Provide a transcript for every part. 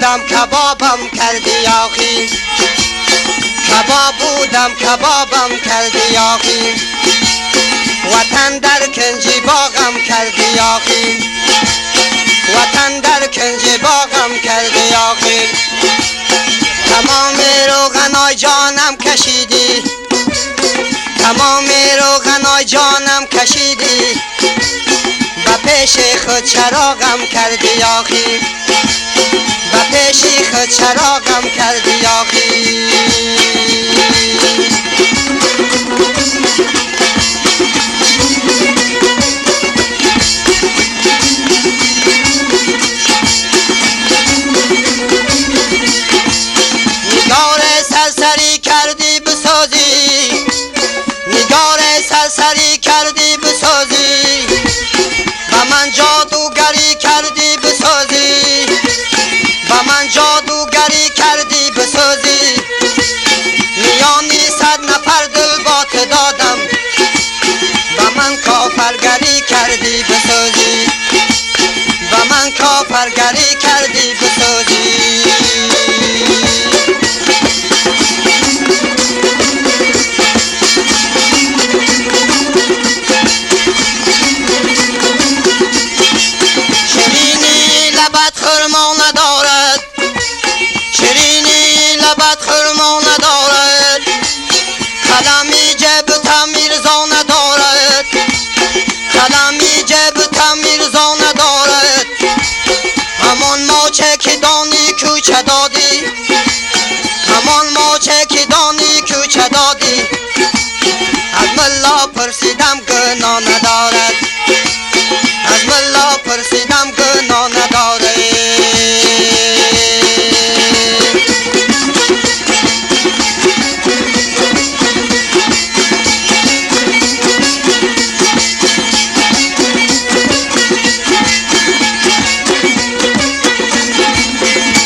بودم کبابم کردی آخی، کباب بودم کبابم کردی آخی، وطن در کنج باغم کردی آخی، وطن در کنج باغم کردی آخی. تمام روغنای جانم کشیدی، تمام روغنای جانم کشیدی، به پیش خود چراغم کردی آخی، به پیش خود چراغم کردی آخی. نگار سرسری کردی بسازی، نگار سرسری کردی بسازی، به من جادوگری کردی بسازی، به من جادوگری کردی بسازی. میانی 100 نفر دل بات دادم، به من کافرگری کردی بسازی، به من کافرگری کردی بسازی. شیرینی لبت خرما ندارد، شیرینی لبت خرما ندارد، قلمی جبت میرزا ندارد، قلمی جبت میرزا ندارد. همان ماچه که دانی کوچه دادی، همان ماچه که دانی کوچه دادی، از ملا پرسیدم گناه ندارد، از ملا پرسیدم گناه ندارد.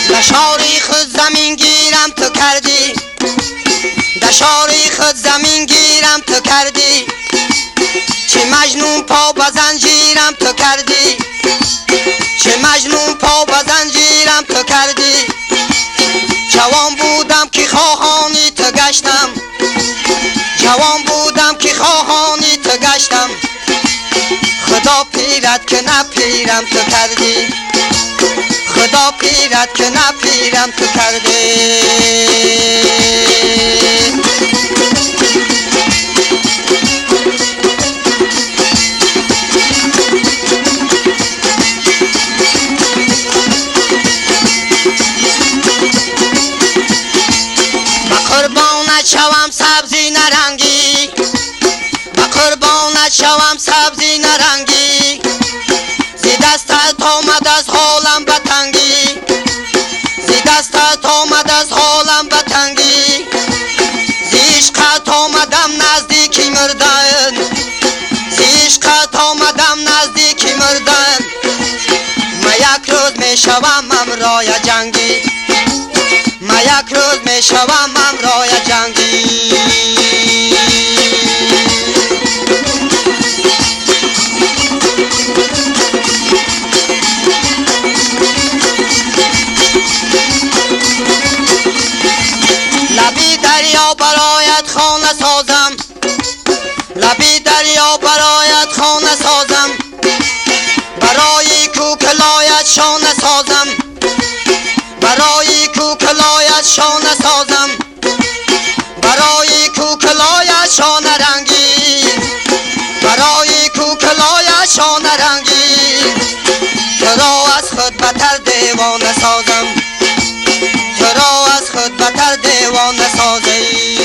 دشاری خود زمین گیرم تو کردی، دشاری خود زمین گیرم تو کردی، چه مجنون پا به زنجیرم تو کردی، چه مجنون پا به زنجیرم تو کردی. جوان بودم که خواهانی تو گشتم، جوان بودم که خواهانی تو گشتم، خدا پیرت که نپیرم تو کردی، خدا پیرت که نپیرم تو کردی. قربانت شوم سبزی نرنگی، با قربانت شوم سبزی نرنگی، زی دستت آمد از حالم بتنگی، زی دستت آمد از حالم بتنگی، زی عشقت آمدم نزدیکی مردن، زی عشقت آمدم نزدیکی مردن. ما یک روز می شوم امرای جنگی، ما یک روز می شوم امرای جنگی. لبی دریا برایت خانه سازم، لبی دریا برایت خانه سازم، برای کوکلایت شانه سازم، برای کوکلایت شانه سازم، برای کوکلایت شانه رنگی، برای کوکلایت شانه رنگی. تو را از خود بتر دیوانه سازم، تو را از خود بتر دیوانه سازی.